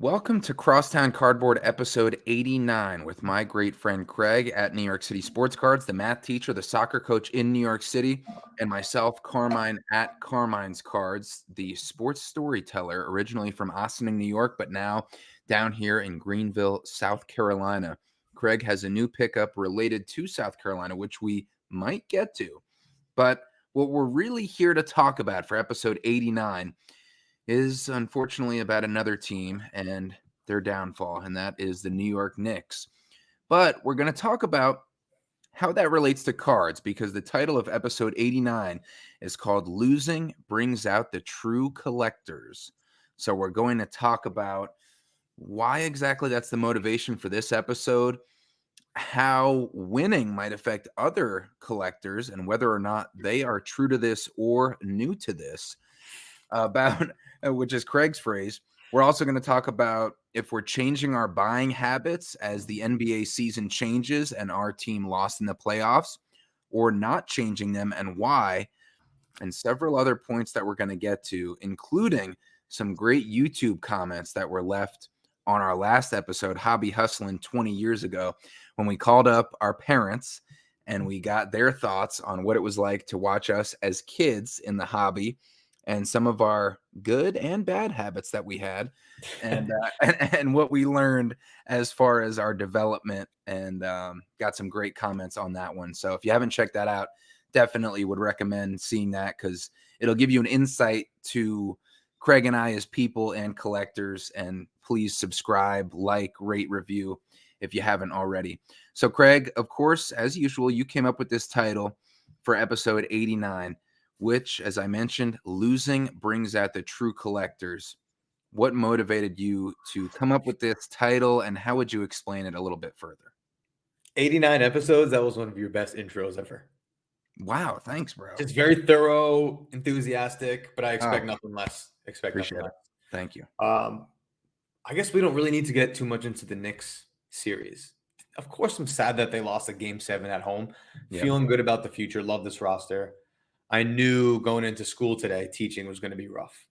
Welcome to Crosstown Cardboard episode 89 with my great friend Craig at New York City Sports Cards, the math teacher, the soccer coach in New York City, and myself, Carmine at Carmine's Cards, the sports storyteller, originally from Ossining, New York, but now down here in Greenville, South Carolina. Craig has a new pickup related to South Carolina, which we might get to. But what we're really here to talk about for episode 89 is unfortunately about another team and their downfall, and that is the New York Knicks. But we're going to talk about how that relates to cards because the title of episode 89 is called Losing Brings Out the True Collectors. So we're going to talk about why exactly that's the motivation for this episode, how winning might affect other collectors and whether or not they are true to this or new to this, about which is Craig's phrase. We're also going to talk about if we're changing our buying habits as the NBA season changes and our team lost in the playoffs, or not changing them and why, and several other points that we're going to get to, including some great YouTube comments that were left on our last episode, Hobby Hustlin' 20 years ago, when we called up our parents and we got their thoughts on what it was like to watch us as kids in the hobby and some of our good and bad habits that we had, and and what we learned as far as our development, and got some great comments on that one. So if you haven't checked that out, definitely would recommend seeing that because it'll give you an insight to Craig and I as people and collectors. And please subscribe, like, rate, review if you haven't already. So Craig, of course, as usual, you came up with this title for episode 89. Which, as I mentioned, losing brings out the true collectors. What motivated you to come up with this title, and how would you explain it a little bit further? 89 episodes. That was one of your best intros ever. Wow, thanks, bro. Just very thorough, enthusiastic, but I expect nothing less. Appreciate it. Thank you. I guess we don't really need to get too much into the Knicks series. Of course, I'm sad that they lost a Game 7 at home. Yeah. Feeling good about the future. Love this roster. I knew going into school today, teaching was going to be rough.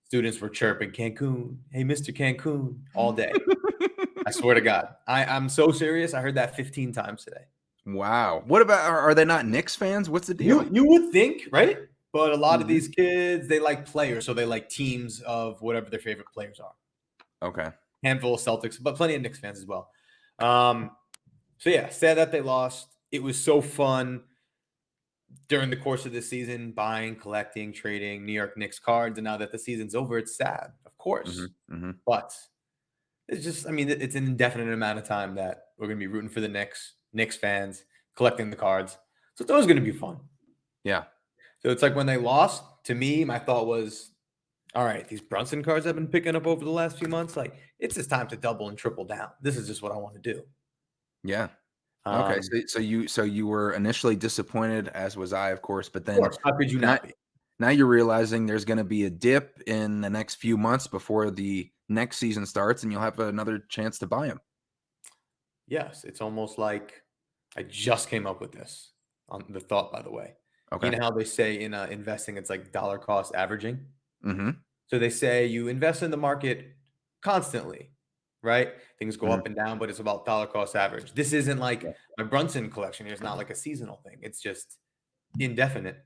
Students were chirping, Cancun, hey, Mr. Cancun, all day. I swear to God. I'm so serious. I heard that 15 times today. Wow. What about, are they not Knicks fans? What's the deal? You would think, right? But a lot of these kids, they like players, so they like teams of whatever their favorite players are. Okay. Handful of Celtics, but plenty of Knicks fans as well. So yeah, sad that they lost. It was so fun during the course of the season, buying, collecting, trading New York Knicks cards. And now that the season's over, it's sad, of course. But it's just, I mean, it's an indefinite amount of time that we're going to be rooting for the Knicks fans, collecting the cards. So it's always going to be fun. Yeah. So it's like when they lost, to me, my thought was, all right, these Brunson cards I've been picking up over the last few months, like it's just time to double and triple down. This is just what I want to do. Yeah. Okay, so you were initially disappointed, as was I, of course, but then how could you not be? Now you're realizing there's going to be a dip in the next few months before the next season starts, and you'll have another chance to buy them. Yes, it's almost like I just came up with this on the thought, by the way. Okay. You know how they say in investing, it's like dollar cost averaging? So they say you invest in the market constantly, right? Things go up and down, but it's about dollar cost average. This isn't like my Brunson collection. It's not like a seasonal thing. It's just indefinite.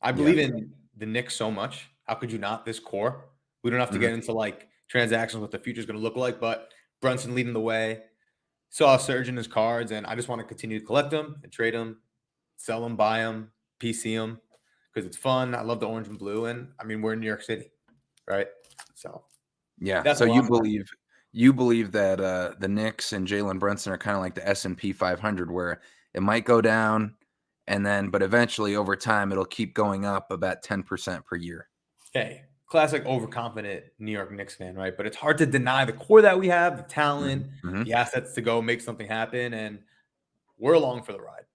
I believe in the Knicks so much. How could you not? This core. We don't have to get into like transactions, what the future is going to look like, but Brunson leading the way. Saw a surge in his cards, and I just want to continue to collect them and trade them, sell them, buy them, PC them, because it's fun. I love the orange and blue, and I mean, we're in New York City, right? So yeah. So you believe that the Knicks and Jalen Brunson are kind of like the S&P 500, where it might go down, but eventually over time it'll keep going up about 10% per year. Hey, classic overconfident New York Knicks fan, right? But it's hard to deny the core that we have, the talent, the assets to go make something happen, and we're along for the ride.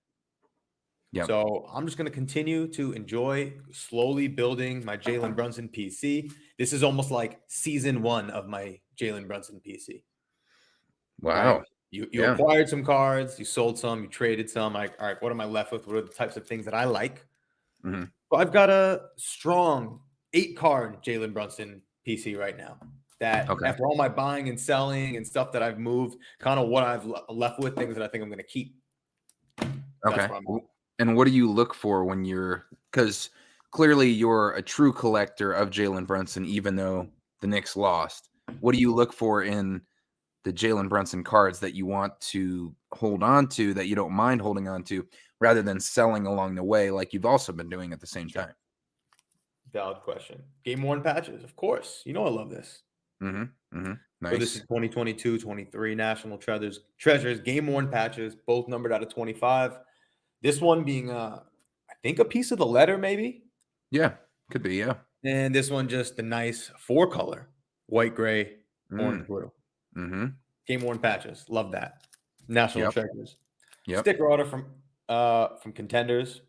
Yep. So I'm just going to continue to enjoy slowly building my Jalen Brunson PC. This is almost like season 1 of my Jalen Brunson PC. Wow. Right? You acquired some cards, you sold some, you traded some. Like, all right, what am I left with? What are the types of things that I like? So I've got a strong 8-card Jalen Brunson PC right now. that Okay. after all my buying and selling and stuff that I've moved, kind of what I've left with, things that I think I'm going to keep. That's Okay. where I'm at. And what do you look for when because clearly you're a true collector of Jalen Brunson, even though the Knicks lost. What do you look for in the Jalen Brunson cards that you want to hold on to, that you don't mind holding on to, rather than selling along the way like you've also been doing at the same time? Valid question. Game worn patches, of course. You know I love this. So this is Nice. 2022, 23 National Treasures, game worn patches, both numbered out of 25. This one being, I think, a piece of the letter, maybe. Yeah, could be. Yeah. And this one just the nice 4-color, white, gray, orange, blue. Game worn patches, love that. National Yep. Treasures. Yep. Sticker auto from Contenders.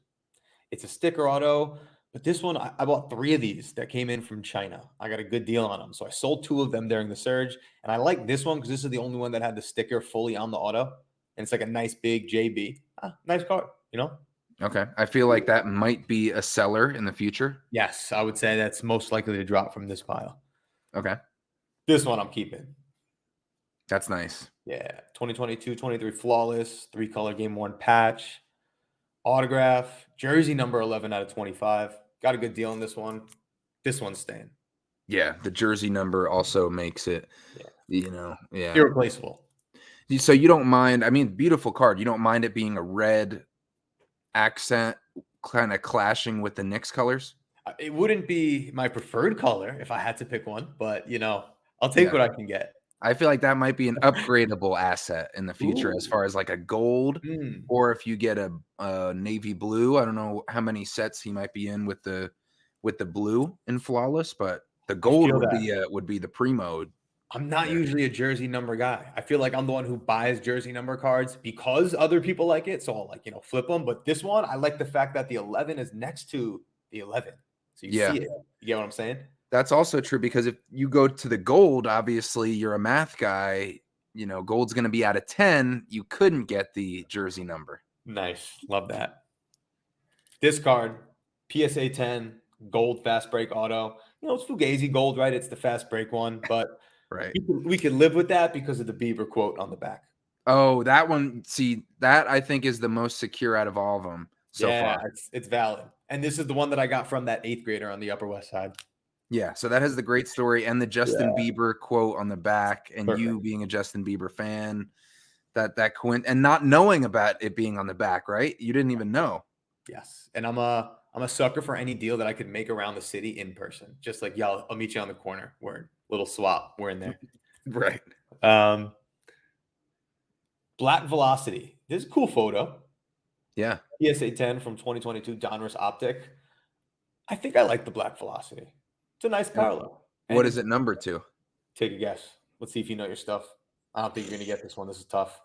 It's a sticker auto, but this one I bought 3 of these that came in from China. I got a good deal on them, so I sold 2 of them during the surge, and I like this one because this is the only one that had the sticker fully on the auto, and it's like a nice big JB. Nice card, you know. Okay. I feel like that might be a seller in the future. Yes, I would say that's most likely to drop from this pile. Okay. This one I'm keeping. That's nice. Yeah, 2022-23 flawless, 3-color game worn patch, autograph, jersey number 11 out of 25. Got a good deal on this one. This one's staying. Yeah, the jersey number also makes it, yeah. Irreplaceable. So you don't mind, I mean, beautiful card. You don't mind it being a red accent kind of clashing with the Knicks colors? It wouldn't be my preferred color if I had to pick one, but, I'll take what I can get. I feel like that might be an upgradable asset in the future as far as like a gold, or if you get a navy blue. I don't know how many sets he might be in with the blue in flawless, but the gold would be the primo. I'm not usually a jersey number guy. I feel like I'm the one who buys jersey number cards because other people like it. So I'll flip them. But this one, I like the fact that the 11 is next to the 11. So you see it. You get what I'm saying? That's also true because if you go to the gold, obviously you're a math guy. Gold's going to be out of 10. You couldn't get the jersey number. Nice. Love that. This card, PSA 10, gold fast break auto. It's Fugazi gold, right? It's the fast break one, but right. We could live with that because of the Bieber quote on the back. Oh, that one. See, that I think is the most secure out of all of them so far. It's valid. And this is the one that I got from that 8th grader on the Upper West Side. Yeah, so that has the great story and the Justin Bieber quote on the back, and you being a Justin Bieber fan, and not knowing about it being on the back, right? You didn't even know. Yes, and I'm a sucker for any deal that I could make around the city in person. Just like, I'll meet you on the corner. We're little swap. We're in there, right? Black Velocity. This is a cool photo. Yeah, PSA 10 from 2022 Donruss Optic. I think I like the Black Velocity. It's a nice parallel. What is it numbered to? Take a guess. Let's see if you know your stuff. I don't think you're going to get this one. This is tough.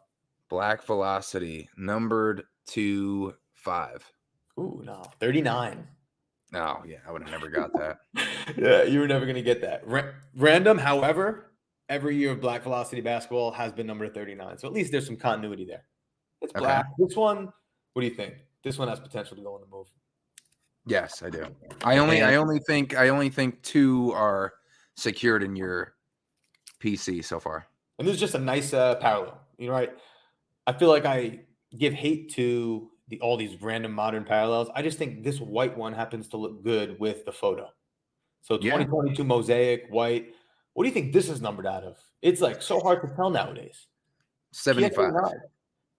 Black Velocity, numbered to 5. Ooh, no. 39. Oh, yeah. I would have never got that. Yeah, you were never going to get that. Random, however, every year of Black Velocity basketball has been numbered 39. So at least there's some continuity there. It's black. Okay. This one, what do you think? This one has potential to go in the move. Yes, I do. I only think 2 are secured in your PC so far. And this is just a nice parallel. Right? I feel like I give hate to all these random modern parallels. I just think this white one happens to look good with the photo. So 2022 mosaic white. What do you think this is numbered out of? It's like so hard to tell nowadays. 75.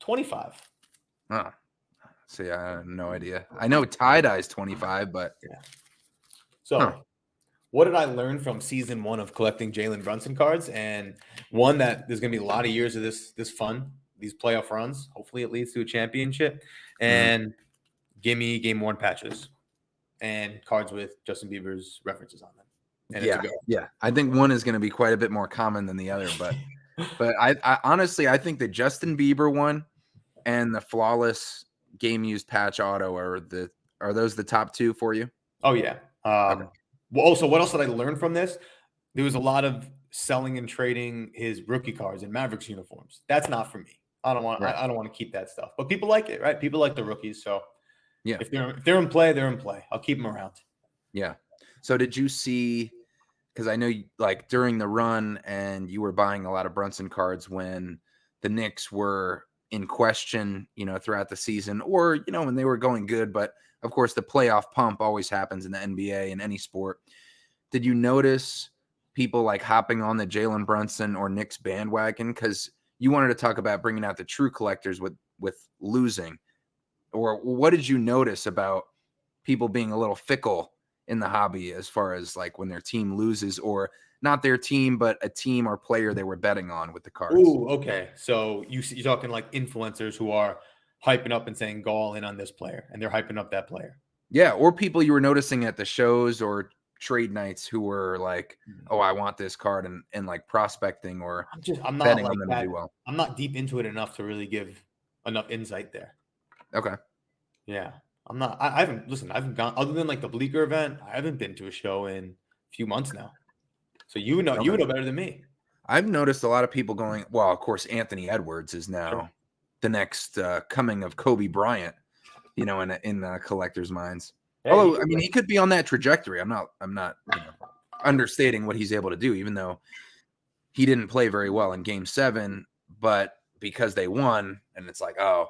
25. Oh. See, I have no idea. I know tie-dye is 25, but So what did I learn from season 1 of collecting Jalen Brunson cards? And one that there's going to be a lot of years of this fun, these playoff runs. Hopefully it leads to a championship. And give me game worn patches and cards with Justin Bieber's references on them. And yeah. I think one is going to be quite a bit more common than the other, but I honestly, I think the Justin Bieber one and the flawless game used patch auto are those the top 2 for you? Oh yeah. Okay. Well, also, what else did I learn from this? There was a lot of selling and trading his rookie cards and Mavericks uniforms. That's not for me. I don't want to keep that stuff. But people like it, right? People like the rookies. So yeah, if they're in play, they're in play. I'll keep them around. Yeah. So did you see because I know like during the run and you were buying a lot of Brunson cards when the Knicks were in question, throughout the season, or, when they were going good. But of course, the playoff pump always happens in the NBA and any sport. Did you notice people like hopping on the Jalen Brunson or Knicks bandwagon? Because you wanted to talk about bringing out the true collectors with losing. Or what did you notice about people being a little fickle in the hobby as far as like when their team loses, or not their team, but a team or player they were betting on with the cards? Ooh, okay. So you're talking like influencers who are hyping up and saying go all in on this player, and they're hyping up that player. Yeah, or people you were noticing at the shows or trade nights who were like, "Oh, I want this card," and like prospecting or I'm not betting on like them to that. do well. I'm not deep into it enough to really give enough insight there. Okay. Yeah. I'm not I haven't listen, I haven't gone other than like the Bleecker event, I haven't been to a show in a few months now. So you Okay. would know better than me. I've noticed a lot of people going, well, of course, Anthony Edwards is Sure. now the next coming of Kobe Bryant, in the collectors' minds. Yeah, he Although, I could mean, win. he could be on that trajectory. I'm not, understating what he's able to do, even though he didn't play very well in Game 7, but because they won, and it's like, oh,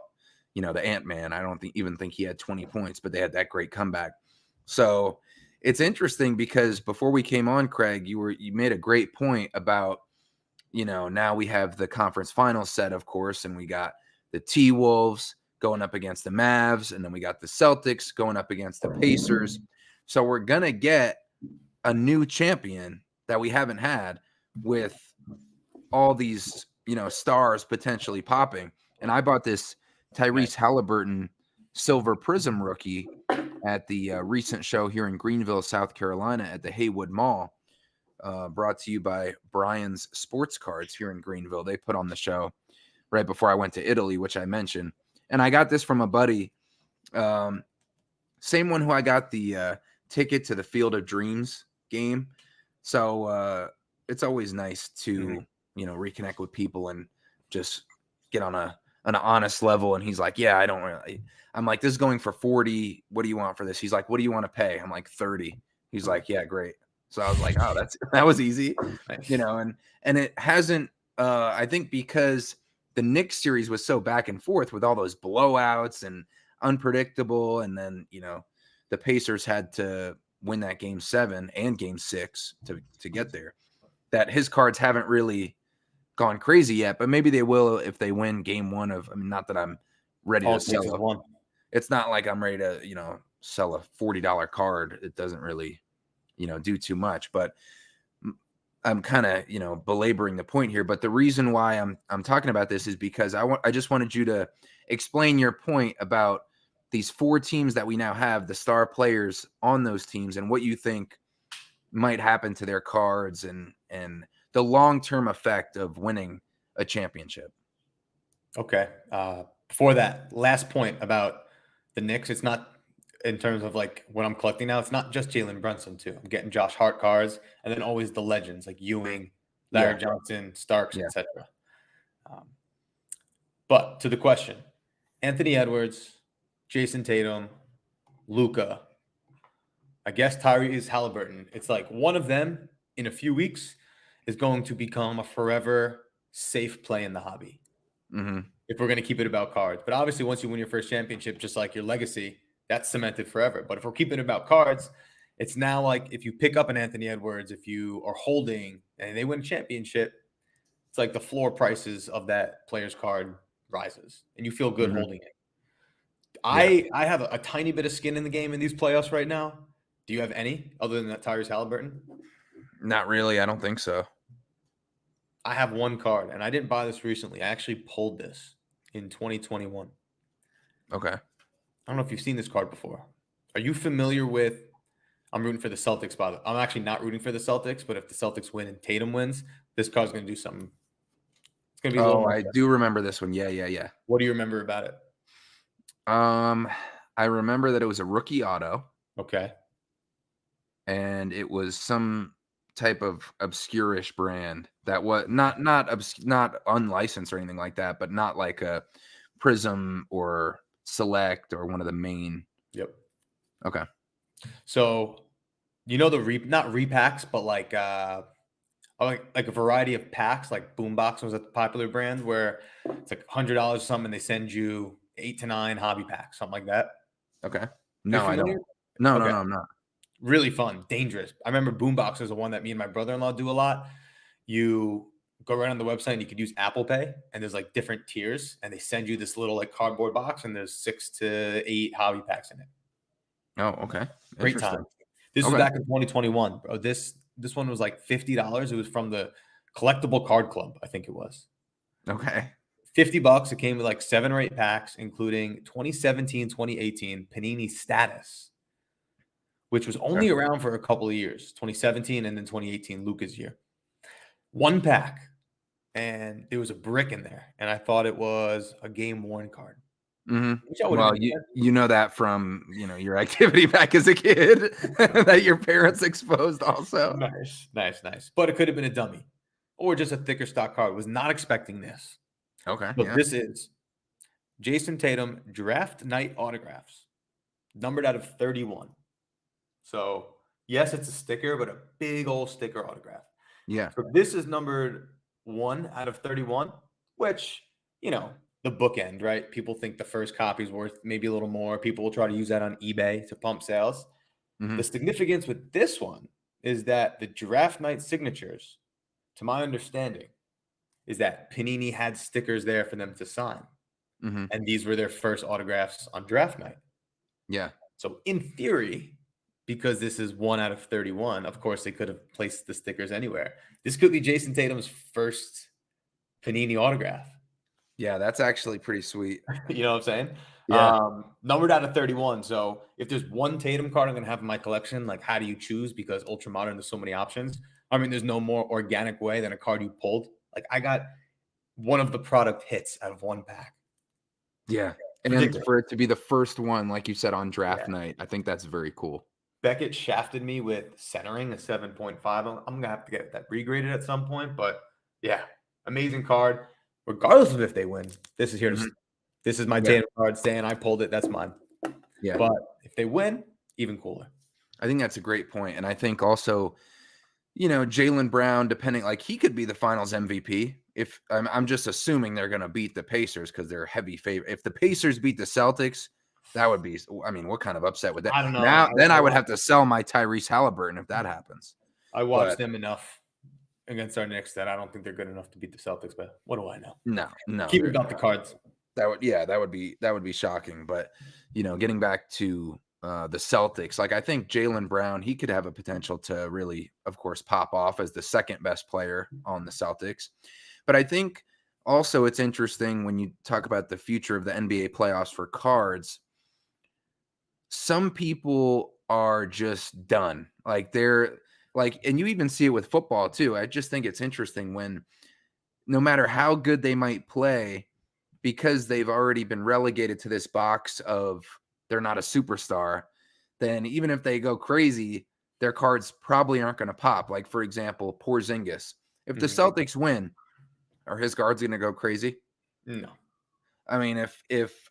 the Ant-Man, I don't even think he had 20 points, but they had that great comeback. So it's interesting because before we came on, Craig, you made a great point about, now we have the conference finals set, of course, and we got the T-Wolves going up against the Mavs, and then we got the Celtics going up against the Pacers. So we're going to get a new champion that we haven't had with all these, stars potentially popping. And I bought this Tyrese Halliburton Silver Prism rookie at the recent show here in Greenville, South Carolina at the Haywood Mall, brought to you by Brian's Sports Cards here in Greenville. They put on the show right before I went to Italy, which I mentioned. And I got this from a buddy, same one who I got the ticket to the Field of Dreams game. So it's always nice to, reconnect with people and just get on an honest level. And he's like, yeah, I don't really. I'm like, this is going for 40. What do you want for this? He's like, what do you want to pay? I'm like, 30. He's like, yeah, great. So I was like, oh, that was easy, Nice. and it hasn't. I think because the Knicks series was so back and forth with all those blowouts and unpredictable, and then the Pacers had to win that Game 7 and Game 6 to get there, that his cards haven't really gone crazy yet, but maybe they will if they win Game 1 of. I mean, not that I'm ready All to it takes is sell. one. It's not like I'm ready to sell a $40 card. It doesn't really do too much, but I'm kind of belaboring the point here. But the reason why I'm talking about this is because I just wanted you to explain your point about these 4 teams that we now have, the star players on those teams, and what you think might happen to their cards and the long-term effect of winning a championship. Okay. Before that, last point about the Knicks, it's not in terms of like what I'm collecting now. It's not just Jalen Brunson too. I'm getting Josh Hart cards, and then always the legends like Ewing, Larry Johnson, Starks, Yeah. etc. But to the question, Anthony Edwards, Jason Tatum, Luca, I guess Tyrese Halliburton. It's like one of them in a few weeks is going to become a forever safe play in the hobby. Mm-hmm. If we're going to keep it about cards. But obviously, once you win your first championship, just like your legacy, that's cemented forever. But if we're keeping it about cards, it's now like if you pick up an Anthony Edwards, if you are holding and they win a championship, it's like the floor prices of that player's card rises and you feel good holding it. I have a tiny bit of skin in the game in these playoffs right now. Do you have any other than that Tyrese Halliburton? Not really. I don't think so. I have one card, and I didn't buy this recently. I actually pulled this in 2021. Okay. I don't know if you've seen this card before. Are you familiar with? I'm rooting for the Celtics, by the way. I'm actually not rooting for the Celtics, but if the Celtics win and Tatum wins, this card's going to do something. It's going to be a little more I special. do remember this one. Yeah. What do you remember about it? I remember that it was a rookie auto. Okay. And it was some type of obscure-ish brand that was not unlicensed or anything like that, but not like a Prism or Select or one of the main. Yep. Okay. So You know, not repacks, but like a variety of packs, like Boombox was a popular brand where it's like $100 or something, and they send you 8 to 9 hobby packs, something like that. Okay. You're No, I familiar? don't. No, no, Okay. no, I'm not. Really fun, dangerous. I remember Boombox is the one that me and my brother-in-law do a lot. You go right on the website and you could use Apple Pay, and there's like different tiers, and they send you this little like cardboard box, and there's 6 to 8 hobby packs in it. Oh, okay. Great time. Interesting. This was Okay. back in 2021, bro. This one was like $50. It was from the Collectible Card Club, I think it was. Okay. $50. It came with like 7 or 8 packs, including 2017, 2018 Panini Status, which was Okay. only around for a couple of years. 2017 and then 2018 Luca's year. 1 pack, and there was a brick in there, and I thought it was a game worn card. Which I would have Well, been you know that from, your activity back as a kid that your parents exposed also. nice, nice, nice. But it could have been a dummy or just a thicker stock card. Was not expecting this. Okay, But yeah. this is Jason Tatum draft night autographs, numbered out of 31. So, yes, it's a sticker, but a big old sticker autograph. Yeah. So this is numbered 1 out of 31, which, the bookend, right? People think the first copy is worth maybe a little more. People will try to use that on eBay to pump sales. The Mhm. significance with this one is that the draft night signatures, to my understanding, is that Panini had stickers there for them to sign. Mhm. And these were their first autographs on draft night. Yeah. So in theory, because this is 1 out of 31, of course they could have placed the stickers anywhere. This could be Jason Tatum's first Panini autograph. Yeah, that's actually pretty sweet. You know what I'm saying? Yeah. Numbered out of 31. So if there's one Tatum card I'm going to have in my collection, like how do you choose? Because Ultra Modern, there's so many options. I mean, there's no more organic way than a card you pulled. Like I got one of the product hits out of 1 pack. Yeah. And then Ridiculous. for it to be the first one, like you said, on draft Yeah. night, I think that's very cool. Beckett shafted me with centering a 7.5. I'm going to have to get that regraded at some point. But yeah, amazing card. Regardless of if they win, this is here to Mhm. This is my Yeah. Tatum card saying I pulled it. That's mine. Yeah. But if they win, even cooler. I think that's a great point, and I think also, Jaylen Brown, depending, like, he could be the Finals MVP. If I'm just assuming they're going to beat the Pacers because they're a heavy favorite. If the Pacers beat the Celtics, that would be. I mean, what kind of upset would that? I don't know. Now, then I would have to sell my Tyrese Halliburton if that happens. I watched But them enough against our Knicks that I don't think they're good enough to beat the Celtics. But what do I know? no, Keep about the cards. that would be shocking. But getting back to the Celtics, like I think Jaylen Brown, he could have a potential to really, of course, pop off as the second best player on the Celtics. But I think also it's interesting when you talk about the future of the NBA playoffs for cards. Some people are just done. Like they're like, and you even see it with football too. I just think it's interesting when no matter how good they might play, because they've already been relegated to this box of they're not a superstar, then even if they go crazy, their cards probably aren't going to pop. Like, for example, Porzingis. If the Celtics win, are his cards going to go crazy? No. I mean, if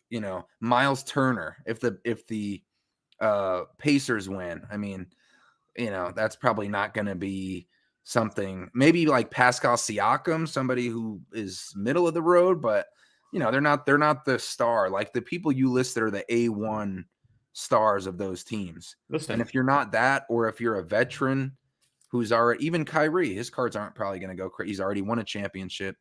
Miles Turner, if the Pacers win, I mean, that's probably not going to be something. Maybe like Pascal Siakam, somebody who is middle of the road, but they're not the star. Like the people you listed are the A1 stars of those teams. Listen, And if you're not that, or if you're a veteran who's already, even Kyrie, his cards aren't probably going to go crazy. He's already won a championship.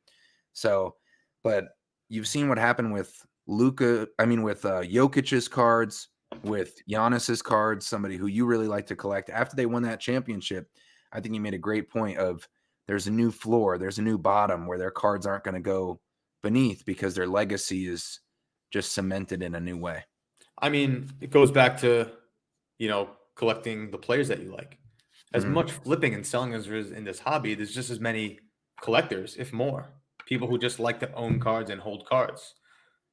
So, but you've seen what happened with with Jokic's cards, with Giannis's cards, somebody who you really like to collect. After they won that championship, I think you made a great point of there's a new floor, there's a new bottom where their cards aren't going to go beneath because their legacy is just cemented in a new way. I mean, it goes back to, collecting the players that you like. As much flipping and selling as there is in this hobby, there's just as many collectors, if more, people who just like to own cards and hold cards.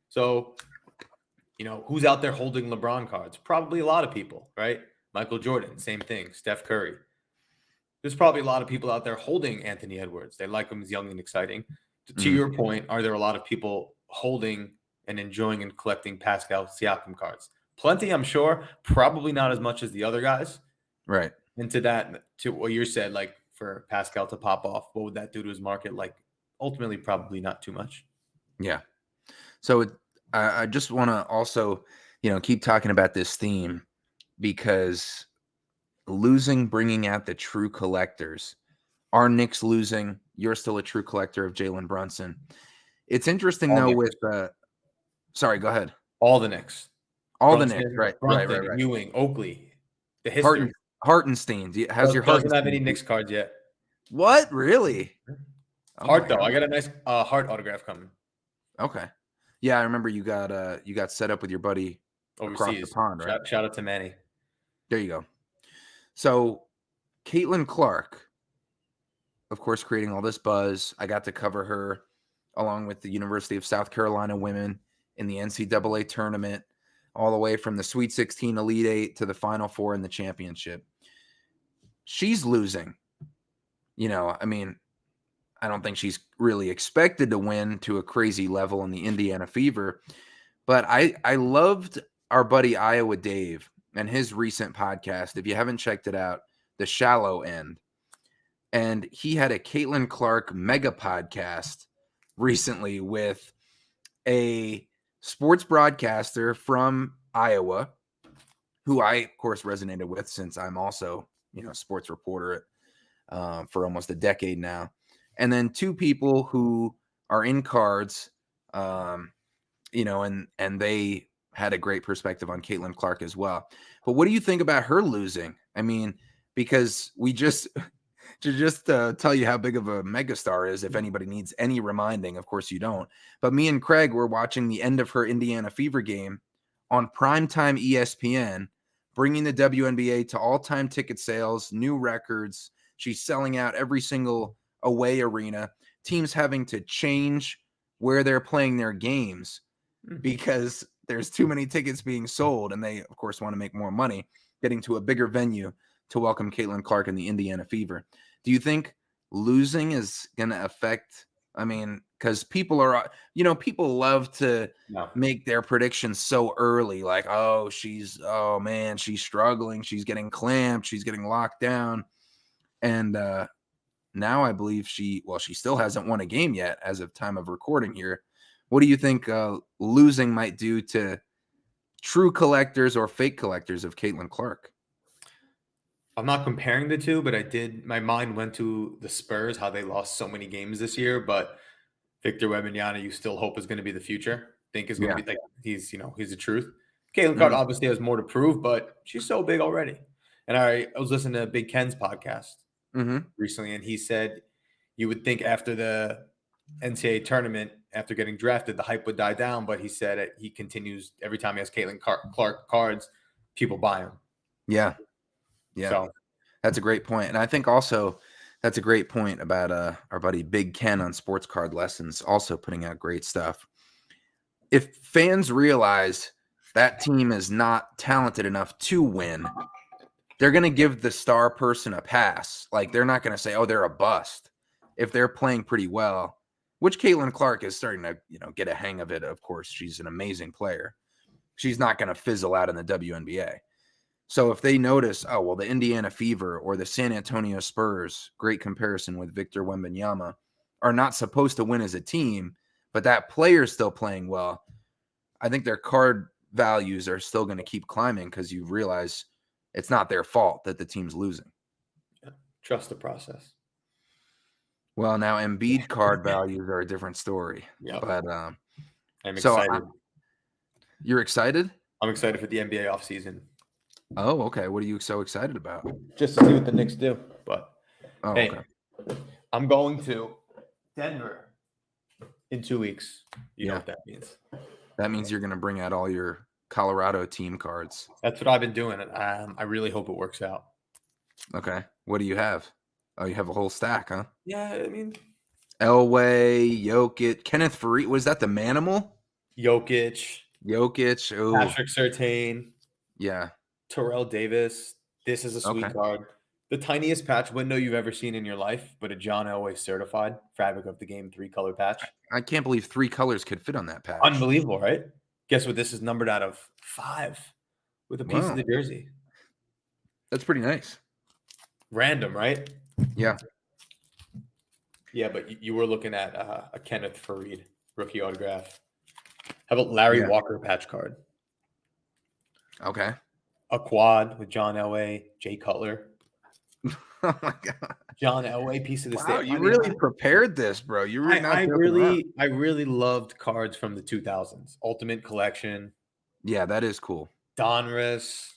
So, who's out there holding LeBron cards? Probably a lot of people, right? Michael Jordan, same thing. Steph Curry. There's probably a lot of people out there holding Anthony Edwards. They like him as young and exciting. To your point, are there a lot of people holding and enjoying and collecting Pascal Siakam cards? Plenty, I'm sure. Probably not as much as the other guys. Right. And to what you said, like for Pascal to pop off, what would that do to his market? Like ultimately, probably not too much. Yeah. So I just want to also, keep talking about this theme because losing, bringing out the true collectors. Our Knicks losing, you're still a true collector of Jalen Brunson. It's interesting All though Knicks. with sorry, go ahead. All the Knicks. All the Knicks, Brunson, right. Ewing, Oakley. The history. Hartenstein. How's your Doesn't have Hartenstein? any Knicks cards yet. What? Really? Oh Hart my though. I God. got a nice Hart autograph coming. Okay. Yeah, I remember you got set up with your buddy across the Overseas. pond, right? Shout out to Manny. There you go. So Caitlin Clark, of course, creating all this buzz. I got to cover her along with the University of South Carolina women in the NCAA tournament, all the way from the Sweet 16 Elite Eight to the Final Four in the championship. She's losing. I mean, I don't think she's really expected to win to a crazy level in the Indiana Fever, but I loved our buddy Iowa Dave and his recent podcast. If you haven't checked it out, The Shallow End. And he had a Caitlin Clark mega podcast recently with a sports broadcaster from Iowa, who I, of course, resonated with since I'm also, a sports reporter for almost a decade now. And then two people who are in cards, and they had a great perspective on Caitlin Clark as well. But what do you think about her losing? I mean, because we just to tell you how big of a megastar is, if anybody needs any reminding, of course you don't. But me and Craig were watching the end of her Indiana Fever game on primetime ESPN, bringing the WNBA to all-time ticket sales, new records. She's selling out every single away arena. Teams having to change where they're playing their games because there's too many tickets being sold, and they, of course, want to make more money getting to a bigger venue to welcome Caitlin Clark and the Indiana Fever. Do you think losing is going to affect? I mean, because people are, people love to make their predictions so early, like, oh man, she's struggling, she's getting clamped, she's getting locked down, and now I believe she still hasn't won a game yet as of time of recording here. What do you think losing might do to true collectors or fake collectors of Caitlin Clark? I'm not comparing the two, but my mind went to the Spurs, how they lost so many games this year, but Victor Wembanyama, you still hope is going to be the future. Think is going to be like, he's the truth. Caitlin Clark obviously has more to prove, but she's so big already. And I was listening to Big Ken's podcast recently, and he said you would think after the NCAA tournament, after getting drafted, the hype would die down, but he said he continues every time he has Caitlin Clark cards, people buy them. Yeah. Yeah, so that's a great point. And I think also that's a great point about our buddy Big Ken on Sports Card Lessons, also putting out great stuff. If fans realize that team is not talented enough to win, they're going to give the star person a pass. Like, they're not going to say, oh, they're a bust. If they're playing pretty well, which Caitlin Clark is starting to, get a hang of it. Of course, she's an amazing player. She's not going to fizzle out in the WNBA. So if they notice, oh, well, the Indiana Fever or the San Antonio Spurs, great comparison with Victor Wembanyama, are not supposed to win as a team, but that player's still playing well, I think their card values are still going to keep climbing because you realize it's not their fault that the team's losing. Yeah. Trust the process. Well, now Embiid card values are a different story. Yeah, but I'm excited. You're excited? I'm excited for the NBA offseason. Oh, okay. What are you so excited about? Just to see what the Knicks do. But hey, okay. I'm going to Denver in 2 weeks. You know what that means. That means you're going to bring out all your Colorado team cards. That's what I've been doing. I really hope it works out. Okay. What do you have? Oh, you have a whole stack, huh? Yeah, I mean. Elway, Jokic, Kenneth Faried. Was that the Manimal? Jokic. Ooh. Patrick Surtain. Yeah. Terrell Davis. This is a sweet card. The tiniest patch window you've ever seen in your life, but a John Elway certified Fabric of the Game 3-color patch. I can't believe 3 colors could fit on that patch. Unbelievable, right? Guess what? This is numbered out of 5 with a piece of the jersey. That's pretty nice. Random, right? Yeah. Yeah, but you were looking at a Kenneth Fareed rookie autograph. How about Larry Yeah. Walker patch card? Okay. A quad with John Elway, Jay Cutler. Oh my God. John Elway, piece of the Wow, state. you really prepared this, bro. You were not I joking around. really loved cards from the 2000s. Ultimate Collection, Yeah, that is cool. Donruss.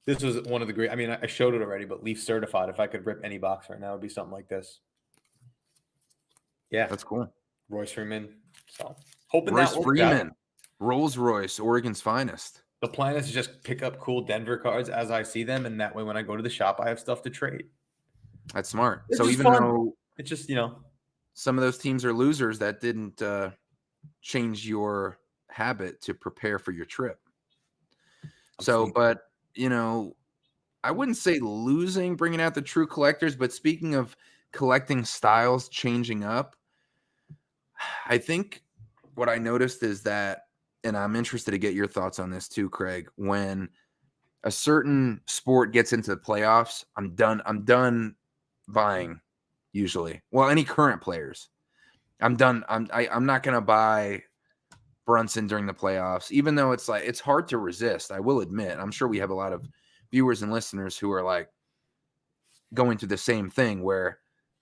This was one of the great. I mean, I showed it already, but Leaf certified. If I could rip any box right now, it would be something like this. Yeah, That's cool. Royce Freeman. So hoping Royce that works out. Freeman, Rolls Royce, Oregon's finest. The plan is to just pick up cool Denver cards as I see them, and that way, when I go to the shop, I have stuff to trade. That's smart. It's So just even fun. though It's just some of those teams are losers, that didn't change your habit to prepare for your trip. So, but I wouldn't say losing, bringing out the true collectors, but speaking of collecting styles changing up, I think what I noticed is that, and I'm interested to get your thoughts on this too, Craig, when a certain sport gets into the playoffs, I'm done buying usually. Well, any current players. I'm done. I'm not going to buy Brunson during the playoffs, even though it's hard to resist. I will admit, I'm sure we have a lot of viewers and listeners who are like going through the same thing where,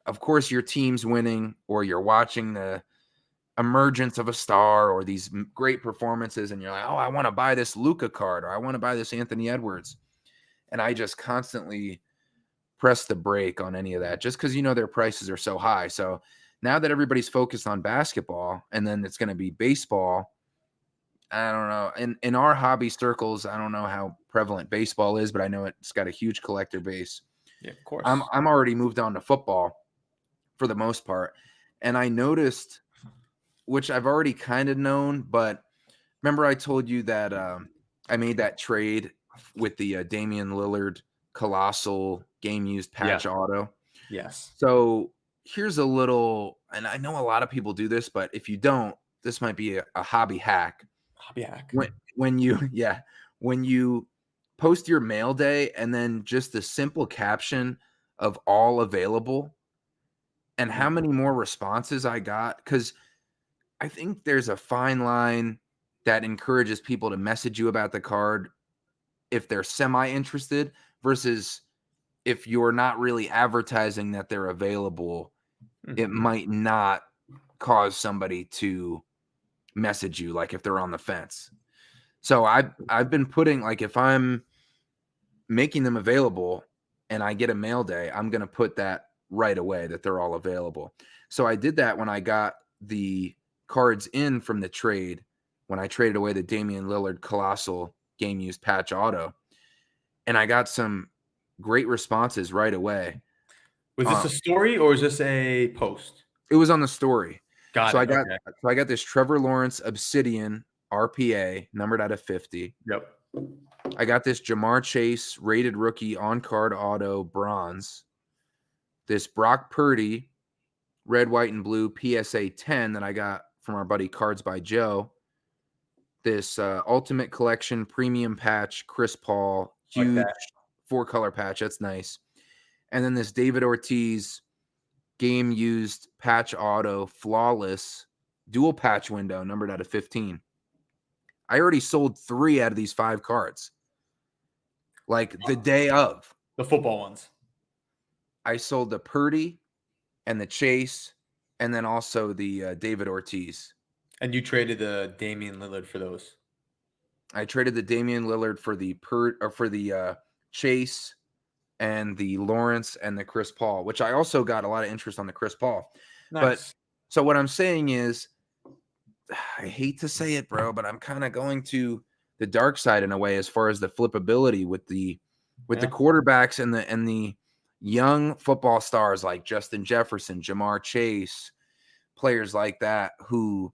of course, your team's winning or you're watching the emergence of a star or these great performances and you're like, oh, I want to buy this Luka card or I want to buy this Anthony Edwards. And I just constantly press the brake on any of that just because, their prices are so high. So now that everybody's focused on basketball and then it's going to be baseball, I don't know. In our hobby circles, I don't know how prevalent baseball is, but I know it's got a huge collector base. Yeah, of course. I'm already moved on to football for the most part. And I noticed, which I've already kind of known, but remember I told you that I made that trade with the Damian Lillard colossal game used patch auto. Yes. So here's a little, and I know a lot of people do this, but if you don't, this might be a hobby hack. Hobby hack. When you post your mail day and then just the simple caption of all available and how many more responses I got, because I think there's a fine line that encourages people to message you about the card if they're semi-interested versus if you're not really advertising that they're available, it might not cause somebody to message you like if they're on the fence. So I've been putting, like, if I'm making them available and I get a mail day, I'm going to put that right away that they're all available. So I did that when I got the cards in from the trade, when I traded away the Damian Lillard colossal game used patch auto, and I got some great responses right away. Was this a story or is this a post? It was on the story. Got So it. I got this Trevor Lawrence Obsidian RPA numbered out of 50. Yep. I got this Jamar Chase rated rookie on card auto bronze. This Brock Purdy red, white, and blue PSA 10 that I got from our buddy Cards by Joe. This Ultimate Collection premium patch, Chris Paul, huge like 4-color patch. That's nice. And then this David Ortiz game used patch auto, flawless, dual patch window, numbered out of 15. I already sold 3 out of these 5 cards. Like the day of. The football ones. I sold the Purdy and the Chase and then also the David Ortiz. And you traded the Damian Lillard for those? I traded the Damian Lillard for the Chase and the Lawrence and the Chris Paul, which I also got a lot of interest on the Chris Paul. Nice. But so what I'm saying is, I hate to say it, bro, but I'm kind of going to the dark side in a way as far as the flippability with the quarterbacks and the young football stars like Justin Jefferson, Jamar Chase, players like that who,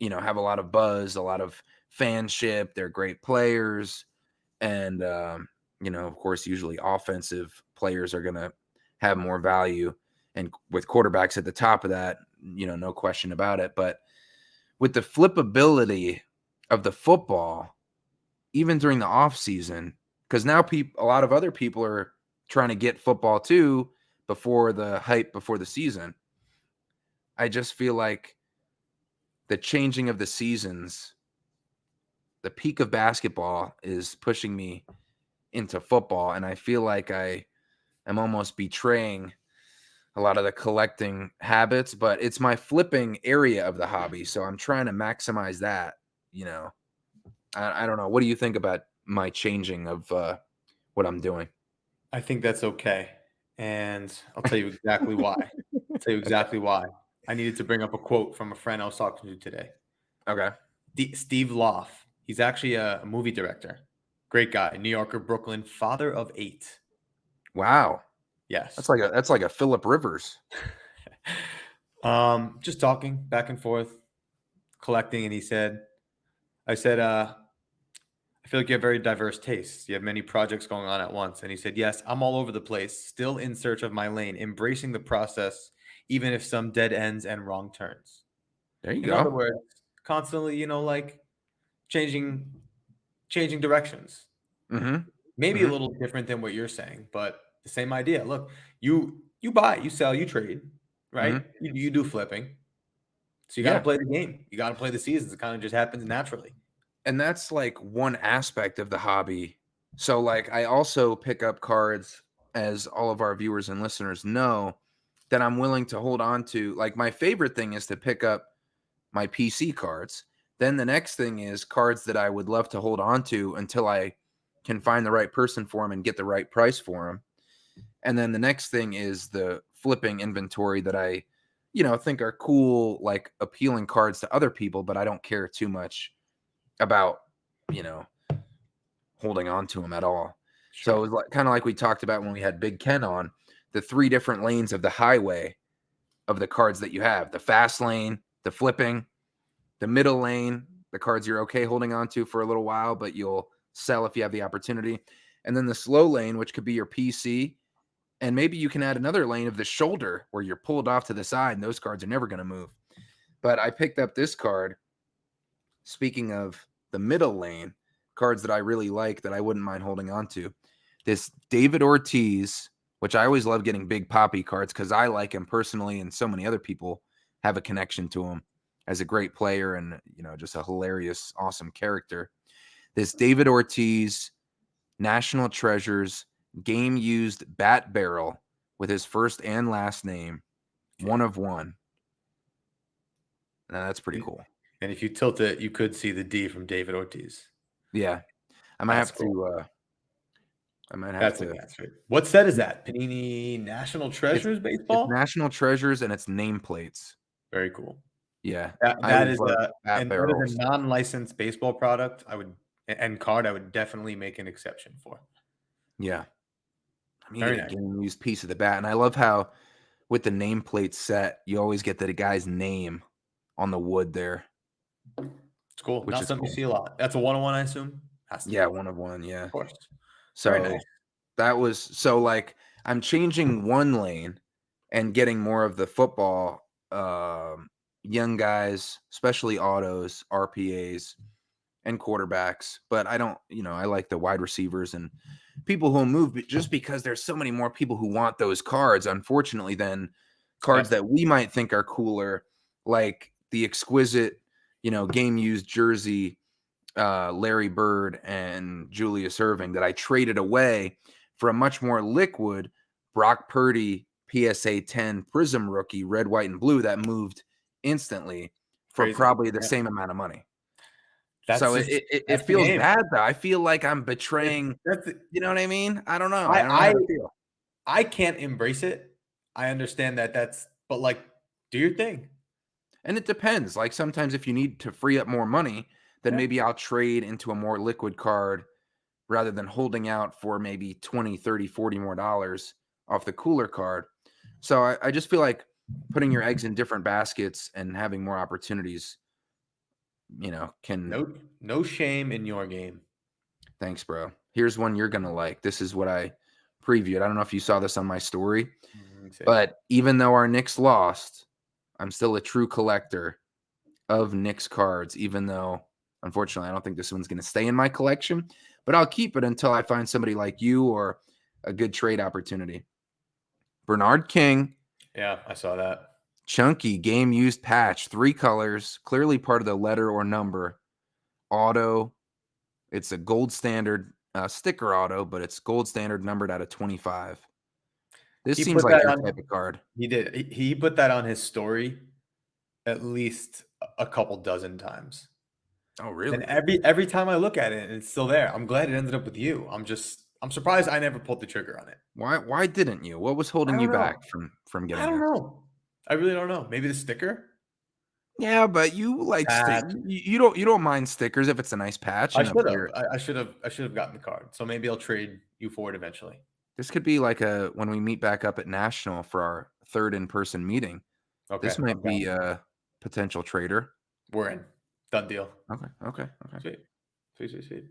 have a lot of buzz, a lot of fanship. They're great players. And, of course, usually offensive players are going to have more value. And with quarterbacks at the top of that, no question about it. But with the flippability of the football, even during the off season, because now a lot of other people are trying to get football too before the hype, before the season. I just feel like the changing of the seasons, the peak of basketball is pushing me into football, and I feel like I am almost betraying a lot of the collecting habits, but it's my flipping area of the hobby, so I'm trying to maximize that, you know. I don't know. What do you think about my changing of what I'm doing? I think that's okay, and I'll tell you exactly why. I'll tell you Okay. exactly why. I needed to bring up a quote from a friend I was talking to today. Okay. Steve Loff. He's actually a movie director. Great guy, New Yorker, Brooklyn, father of 8. Wow. Yes. That's like a Philip Rivers. Just talking back and forth, collecting, and I said, I feel like you have very diverse tastes. You have many projects going on at once. And he said, yes, I'm all over the place, still in search of my lane, embracing the process, even if some dead ends and wrong turns. There you In other go. words, constantly, like changing directions. Mhm. Maybe a Mhm. little different than what you're saying, but the same idea. Look, you buy, you sell, you trade, right? Mhm. You do flipping. So you got to Yeah. play the game. You got to play the seasons. It kind of just happens naturally. And that's like one aspect of the hobby. So like I also pick up cards, as all of our viewers and listeners know, that I'm willing to hold on to. Like my favorite thing is to pick up my PC cards. Then the next thing is cards that I would love to hold on to until I can find the right person for them and get the right price for them. And then the next thing is the flipping inventory that I, think are cool, like appealing cards to other people, but I don't care too much about, you know, holding on to them at all. So it Sure. was like, kind of like we talked about when we had Big Ken on, the 3 different lanes of the highway of the cards that you have: the fast lane, the flipping, the middle lane, the cards you're okay holding on to for a little while, but you'll sell if you have the opportunity. And then the slow lane, which could be your PC. And maybe you can add another lane of the shoulder where you're pulled off to the side and those cards are never going to move. But I picked up this card. Speaking of the middle lane, cards that I really like that I wouldn't mind holding on to. This David Ortiz, which I always love getting big poppy cards because I like him personally, and so many other people have a connection to him as a great player and, just a hilarious, awesome character. This David Ortiz National Treasures game used bat barrel with his first and last name, Okay. 1 of 1. Now that's pretty And cool. and if you tilt it, you could see the D from David Ortiz. Yeah. I might That's have cool. to That's a gas rate. What set is that? Panini National it's Treasures it's baseball? National Treasures and it's nameplates. Very cool. Yeah. That I that always is love a bat and that is a barrels. non-licensed baseball product. And card, I would definitely make an exception for. Yeah. I'm gonna Very get a nice. game used piece of the bat. And I love how with the nameplate set, you always get the guy's name on the wood there, It's cool. which Not is something you cool. see a lot. That's a one-on-one, I assume? Has to Yeah, be. 1 of 1. Yeah. Of course. Very nice. So that was so like I'm changing one lane and getting more of the football, young guys, especially autos, RPAs, and quarterbacks. But I don't, I like the wide receivers and people who move just because there's so many more people who want those cards, unfortunately, than cards Yep. that we might think are cooler, like the exquisite, game used jersey, Larry Bird and Julius Irving, that I traded away for a much more liquid Brock Purdy PSA 10 Prism rookie, red, white, and blue, that moved instantly for Crazy. probably the Yeah. same amount of money. That's So just it that's the feels game. bad though. I feel like I'm It's betraying. that's the You know what I mean? I don't know. I don't know I how I to feel. I can't embrace it. I understand that but, like, do your thing. And it depends. Like sometimes if you need to free up more money, then Yeah. maybe I'll trade into a more liquid card rather than holding out for maybe 20, 30, 40 more dollars off the cooler card. So I just feel like putting your eggs in different baskets and having more opportunities, can. No shame in your game. Thanks, bro. Here's one you're gonna like. This is what I previewed. I don't know if you saw this on my story, Let me see. but even though our Knicks lost, I'm still a true collector of Knicks cards, even though unfortunately I don't think this one's gonna stay in my collection, but I'll keep it until I find somebody like you or a good trade opportunity. Bernard King. Yeah, I saw that. Chunky game used patch, 3 colors, clearly part of the letter or number. Auto. It's a gold standard sticker auto, but it's gold standard numbered out of 25. This He seems put like that your on. type of card. He did. He put that on his story at least a couple dozen times. Oh, And really? every time I look at it, and it's still there. I'm glad it ended up with you. I'm surprised I never pulled the trigger on it. Why didn't you? What was I holding you don't back know. from I getting don't this? know. I really don't know. Maybe the sticker? Yeah, but you like Patch. you don't mind stickers if it's a nice patch I and a should have. player. I should have gotten the card. So maybe I'll trade you for it eventually. This could be like a when we meet back up at National for our 3rd in-person meeting. Okay, This I'm might be down. a potential trader. We're in. Done deal. Okay. Sweet. Sweet, sweet, sweet.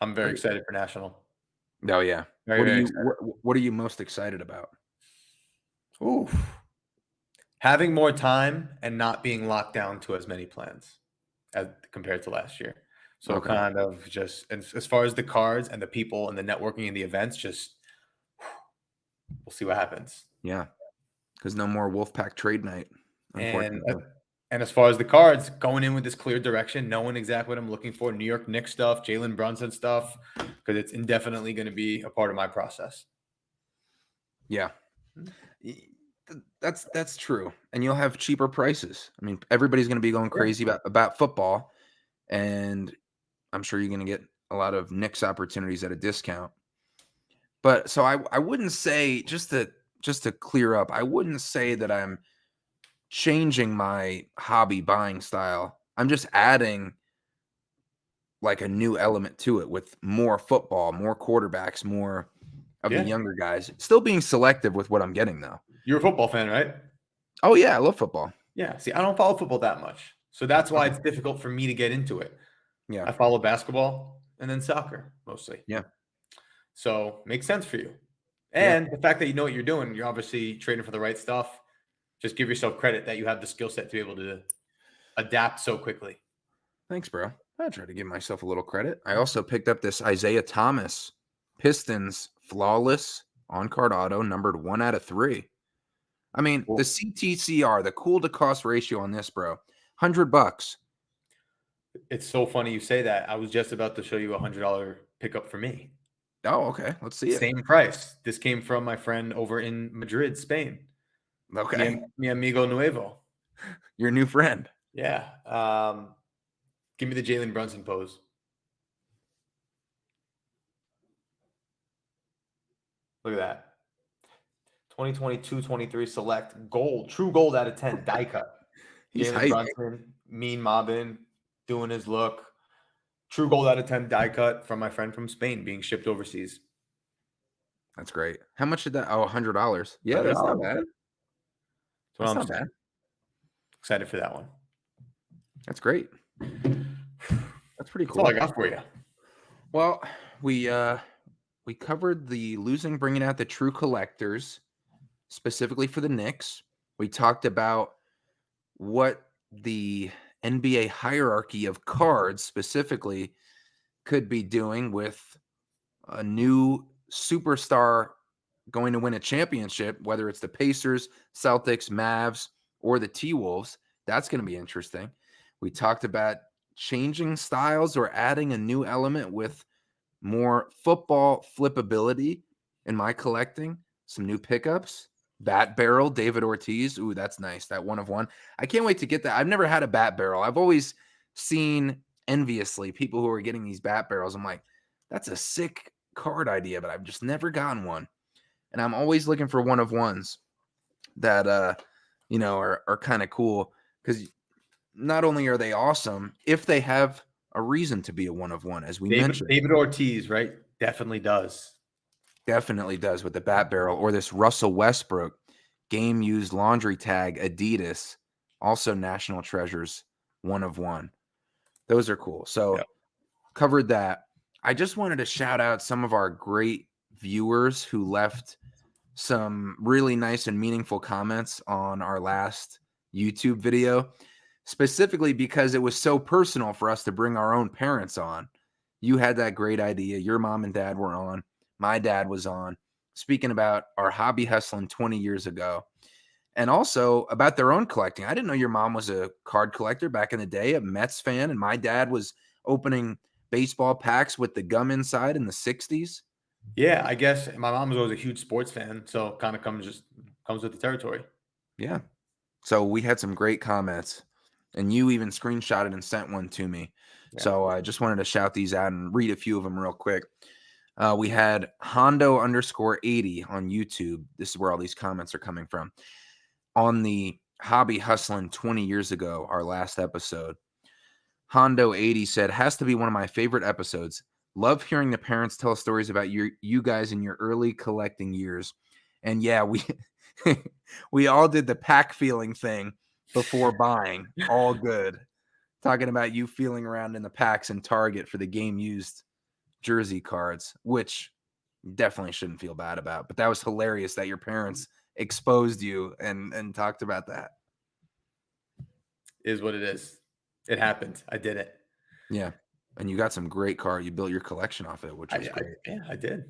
I'm very Great. excited for National. Oh, yeah. Very, very excited. What are you most excited about? Ooh. Having more time and not being locked down to as many plans as compared to last year. So Okay. kind of just as far as the cards and the people and the networking and the events, just we'll see what happens. Yeah, because no more Wolfpack trade night, And unfortunately. and as far as the cards, going in with this clear direction, knowing exactly what I'm looking for, New York Knicks stuff, Jalen Brunson stuff, because it's indefinitely going to be a part of my process. Yeah. That's true, and you'll have cheaper prices. I mean, everybody's gonna be going Yeah. crazy about football, and I'm sure you're gonna get a lot of Knicks opportunities at a discount. But so I wouldn't say just to clear up, I wouldn't say that I'm changing my hobby buying style. I'm just adding like a new element to it with more football, more quarterbacks, more of the Yeah. younger guys. Still being selective with what I'm getting though. You're a football fan, right? Oh yeah, I love football. Yeah. See, I don't follow football that much. So that's why Okay. it's difficult for me to get into it. Yeah. I follow basketball and then soccer mostly. Yeah. So makes sense for you. Yeah. And the fact that you know what you're doing, you're obviously trading for the right stuff. Just give yourself credit that you have the skill set to be able to adapt so quickly. Thanks, bro. I try to give myself a little credit. I also picked up this Isaiah Thomas Pistons flawless on-card auto numbered 1 out of 3. I mean, the CTCR, the cool to cost ratio on this, bro, $100. It's so funny you say that. I was just about to show you $100 pickup for me. Oh, okay. Let's see it. Same price. This came from my friend over in Madrid, Spain. Okay. Mi amigo nuevo. Your new friend. Yeah. Give me the Jalen Brunson pose. Look at that. 2022-23 select gold, true gold out of 10, die cut. He's Jalen hype. Brunson, mean mobbing, doing his look. True gold out of 10 die cut from my friend from Spain being shipped overseas. That's great. How much did that? Oh, $100. Yeah, that's not bad. That's not bad. Excited for that one. That's great. That's pretty cool. That's all I got for you. Well, we covered the losing, bringing out the true collectors, specifically for the Knicks. We talked about what the NBA hierarchy of cards specifically could be doing with a new superstar going to win a championship, whether it's the Pacers, Celtics, Mavs, or the T-Wolves. That's going to be interesting. We talked about changing styles or adding a new element with more football flippability in my collecting, some new pickups. Bat barrel, David Ortiz. Ooh, that's nice. That 1 of 1. I can't wait to get that. I've never had a bat barrel. I've always seen enviously people who are getting these bat barrels. I'm like, that's a sick card idea, but I've just never gotten one. And I'm always looking for 1 of 1s that are kind of cool, because not only are they awesome, if they have a reason to be a 1 of 1, as we mentioned. David Ortiz, right? Definitely does. Definitely does with the bat barrel. Or this Russell Westbrook game used laundry tag Adidas, also national treasures, 1 of 1. Those are cool. So covered that. I just wanted to shout out some of our great viewers who left some really nice and meaningful comments on our last YouTube video, specifically because it was so personal for us to bring our own parents on. You had that great idea. Your mom and dad were on. My dad was on. speaking about our hobby hustling 20 years ago and also about their own collecting. I didn't know your mom was a card collector back in the day, a Mets fan, and my dad was opening baseball packs with the gum inside in the 60s. Yeah, I guess my mom was always a huge sports fan, so kind of comes with the territory. Yeah. So we had some great comments, and you even screenshotted and sent one to me. Yeah. So I just wanted to shout these out and read a few of them real quick. We had Hondo_80 on YouTube. This is where all these comments are coming from. On the Hobby Hustling 20 years ago, our last episode, Hondo80 said, has to be one of my favorite episodes. Love hearing the parents tell stories about you guys in your early collecting years. And yeah, we we all did the pack feeling thing before buying. All good. Talking about you feeling around in the packs in Target for the game used jersey cards, which definitely shouldn't feel bad about. But that was hilarious that your parents exposed you and talked about that. Is what it is. It happened. I did it. Yeah. And you got some great card. You built your collection off it, which was great. Yeah, I did.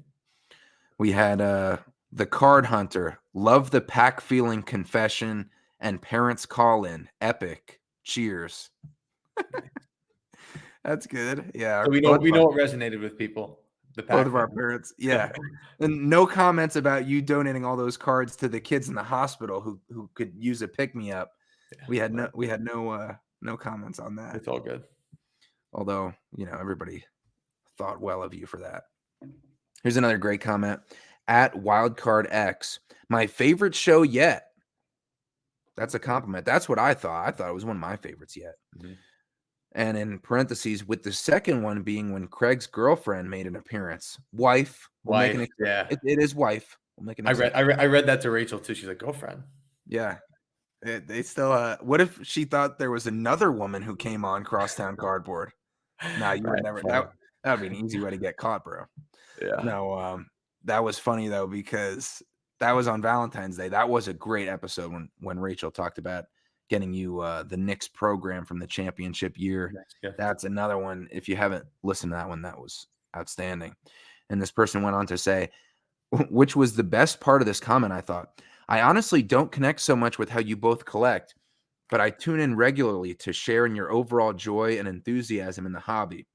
We had the Card Hunter. Love the pack feeling confession and parents call in. Epic. Cheers. That's good. Yeah. So we know what resonated with people. The Both pack of our thing. parents. Yeah. And no comments about you donating all those cards to the kids in the hospital who could use a pick me up. Yeah, We had no comments on that. it's all good. Although, everybody thought well of you for that. Here's another great comment at WildcardX. My favorite show yet. That's a compliment. That's what I thought. I thought it was one of my favorites yet. Mm-hmm. And in parentheses, with the second one being when Craig's girlfriend made an appearance. Wife. Yeah. It is wife. We'll make an I read that to Rachel too. She's like, girlfriend. Yeah. They still what if she thought there was another woman who came on Crosstown Cardboard? Nah, you would never. That would be an easy way to get caught, bro. Yeah. No, that was funny though, because that was on Valentine's Day. That was a great episode when Rachel talked about getting you the Knicks program from the championship year. That's another one. If you haven't listened to that one, that was outstanding. And this person went on to say, which was the best part of this comment, I thought. I honestly don't connect so much with how you both collect, but I tune in regularly to share in your overall joy and enthusiasm in the hobby.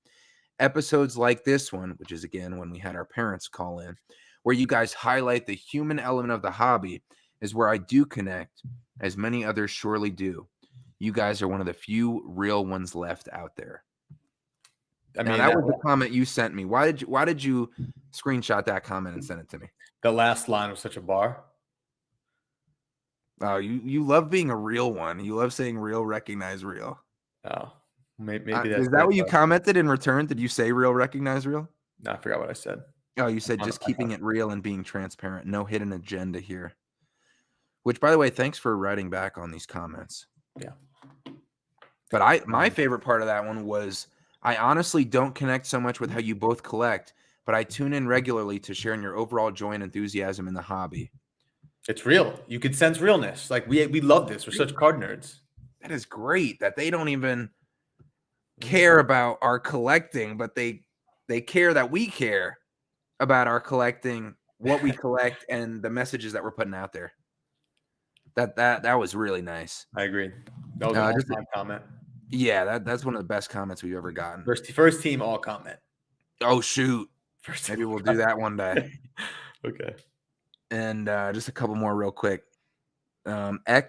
Episodes like this one, which is again when we had our parents call in, where you guys highlight the human element of the hobby, is where I do connect, as many others surely do. You guys are one of the few real ones left out there. I mean, that was the comment you sent me. Why did you screenshot that comment and send it to me? The last line was such a bar. Oh, you love being a real one. You love saying real, recognize real. Oh, maybe that's is that what you commented in return? Did you say real, recognize real? No, I forgot what I said. Oh, you said just keeping it real and being transparent. No hidden agenda here. Which, by the way, thanks for writing back on these comments. Yeah. But my favorite part of that one was, I honestly don't connect so much with how you both collect, but I tune in regularly to sharing your overall joy and enthusiasm in the hobby. It's real. You can sense realness. Like we love this. We're such card nerds. That is great that they don't even care about our collecting, but they care that we care about our collecting, what we collect, and the messages that we're putting out there. That was really nice. I agree. That was an all-time comment. Yeah, that's one of the best comments we've ever gotten. First team all comment. Oh shoot. Maybe we'll do that one day. Okay. And just a couple more real quick.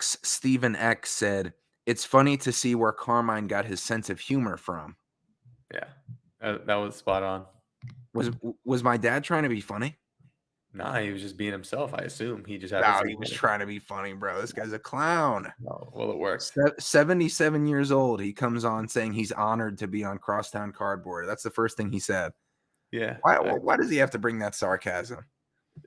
Stephen X said, it's funny to see where Carmine got his sense of humor from. Yeah, that was spot on. Was my dad trying to be funny? Nah, he was just being himself, I assume. He just had he was trying to be funny, bro. This guy's a clown. Oh, well, it worked. 77 years old. He comes on saying he's honored to be on Crosstown Cardboard. That's the first thing he said. Yeah. Why does he have to bring that sarcasm?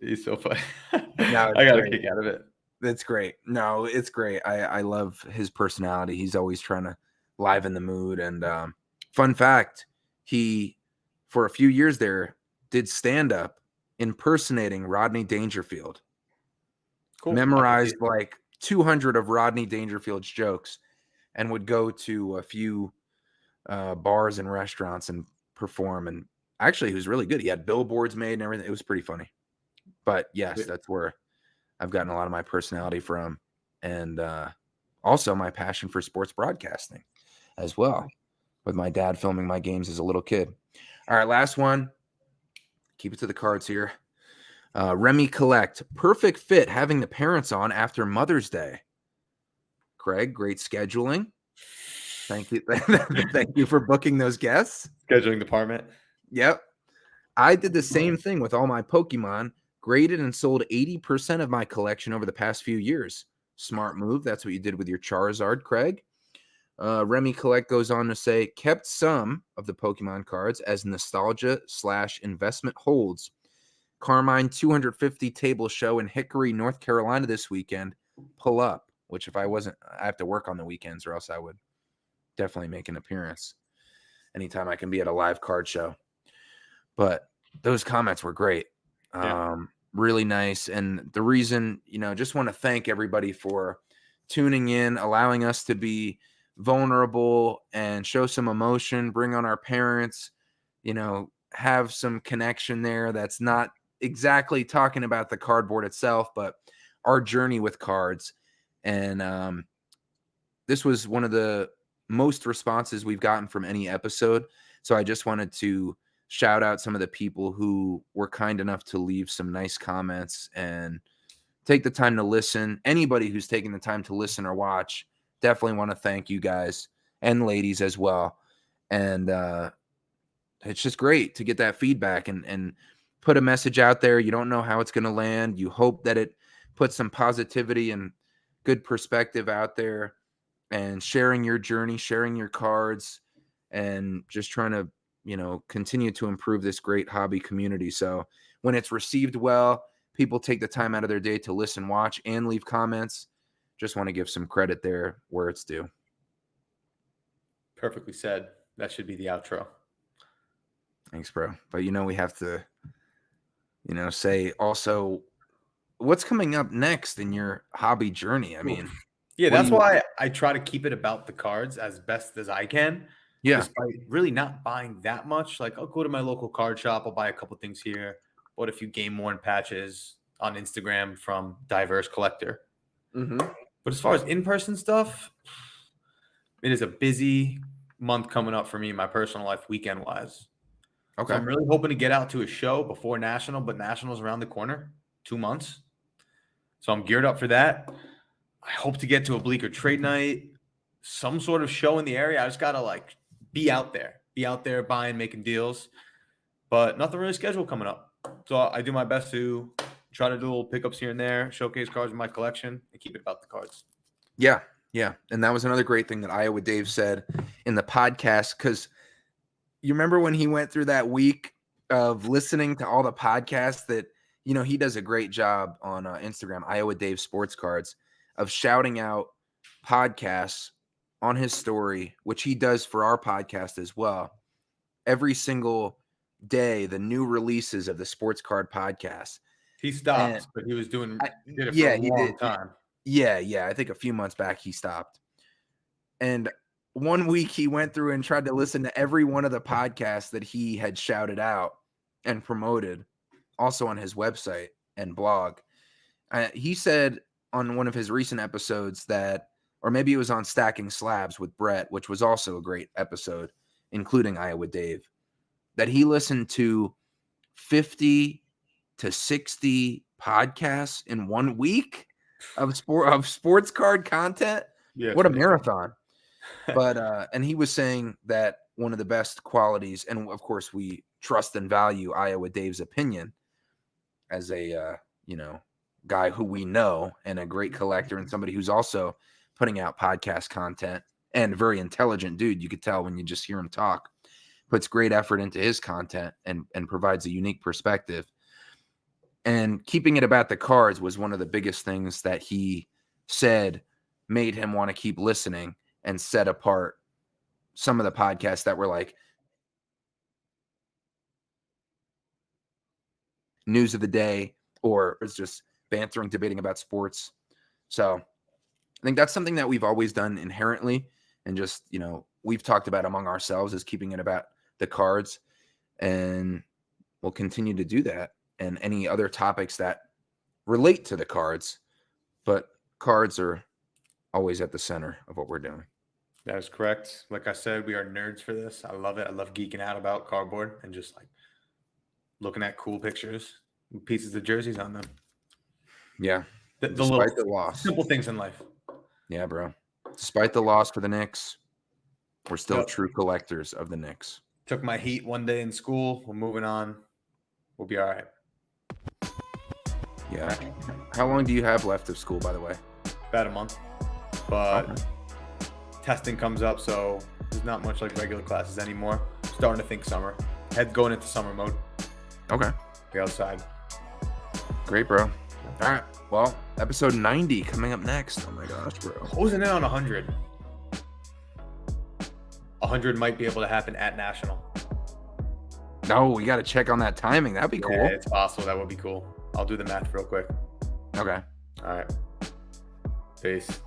He's so funny. No, I got a kick out of it. It's great. No, it's great. I love his personality. He's always trying to liven the mood. And fun fact, he, for a few years there, did stand-up impersonating Rodney Dangerfield. Cool. Memorized like 200 of Rodney Dangerfield's jokes and would go to a few bars and restaurants and perform. And actually, he was really good. He had billboards made and everything. It was pretty funny. But yes, that's where I've gotten a lot of my personality from, and also my passion for sports broadcasting as well, with my dad filming my games as a little kid. All right, last one. Keep it to the cards here. Remy Collect, perfect fit having the parents on after Mother's Day. Craig, great scheduling. Thank you. Thank you for booking those guests. Scheduling department. Yep. I did the same thing with all my Pokemon, graded and sold 80% of my collection over the past few years. Smart move. That's what you did with your Charizard, Craig. Remy Collect goes on to say, kept some of the Pokemon cards as nostalgia/investment holds. Carmine 250 table show in Hickory, North Carolina this weekend. Pull up, which if I wasn't, I have to work on the weekends or else I would definitely make an appearance anytime I can be at a live card show. But those comments were great. Yeah. Really nice. And the reason, just want to thank everybody for tuning in, allowing us to be vulnerable and show some emotion, bring on our parents, have some connection there that's not exactly talking about the cardboard itself, but our journey with cards. And this was one of the most responses we've gotten from any episode. So I just wanted to shout out some of the people who were kind enough to leave some nice comments and take the time to listen. Anybody who's taking the time to listen or watch, definitely want to thank you guys and ladies as well. And it's just great to get that feedback and put a message out there. You don't know how it's going to land. You hope that it puts some positivity and good perspective out there, and sharing your journey, sharing your cards, and just trying to, continue to improve this great hobby community. So when it's received well, people take the time out of their day to listen, watch, and leave comments. Just want to give some credit there where it's due. Perfectly said. That should be the outro. Thanks, bro. But we have to, say also what's coming up next in your hobby journey. I mean, yeah, that's why I try to keep it about the cards as best as I can. Yeah. Despite really not buying that much. Like, I'll go to my local card shop. I'll buy a couple things here. Bought a few game worn patches on Instagram from Diverse Collector. Mm-hmm. But as far as in-person stuff, it is a busy month coming up for me in my personal life, weekend-wise. Okay. So I'm really hoping to get out to a show before National, but National's around the corner, 2 months. So I'm geared up for that. I hope to get to a Bleecker trade night, some sort of show in the area. I just got to be out there buying, making deals, but nothing really scheduled coming up. So I do my best to try to do little pickups here and there, showcase cards in my collection, and keep it about the cards. Yeah. Yeah. And that was another great thing that Iowa Dave said in the podcast, because you remember when he went through that week of listening to all the podcasts that, he does a great job on Instagram, Iowa Dave Sports Cards, of shouting out podcasts on his story, which he does for our podcast as well. Every single day, the new releases of the Sports Card podcast. He stopped, but he was did it for a long time. Yeah. I think a few months back he stopped. And one week he went through and tried to listen to every one of the podcasts that he had shouted out and promoted, also on his website and blog. He said on one of his recent episodes that, or maybe it was on Stacking Slabs with Brett, which was also a great episode, including Iowa Dave, that he listened to 50 to 60 podcasts in 1 week of sports card content. Yeah, what a marathon. But and he was saying that one of the best qualities, and of course we trust and value Iowa Dave's opinion as a guy who we know and a great collector and somebody who's also putting out podcast content, and a very intelligent dude. You could tell when you just hear him talk. Puts great effort into his content and provides a unique perspective. And keeping it about the cards was one of the biggest things that he said made him want to keep listening, and set apart some of the podcasts that were like news of the day, or it's just bantering, debating about sports. So I think that's something that we've always done inherently, and just, we've talked about among ourselves, is keeping it about the cards, and we'll continue to do that. and any other topics that relate to the cards, but cards are always at the center of what we're doing. That is correct. Like I said, we are nerds for this. I love it. I love geeking out about cardboard and just like looking at cool pictures with pieces of jerseys on them. Yeah. The little simple things in life. Yeah, bro. Despite the loss for the Knicks, we're still true collectors of the Knicks. Took my heat one day in school. We're moving on. We'll be all right. Yeah. How long do you have left of school, by the way? About a month. But testing comes up, so there's not much like regular classes anymore. Starting to think summer. Going into summer mode. Okay. Be outside. Great, bro. All right. Well, episode 90 coming up next. Oh my gosh, bro. Closing in on 100. 100 might be able to happen at National. No, we got to check on that timing. That'd be cool. Yeah, it's possible. That would be cool. I'll do the math real quick. Okay. All right. Peace.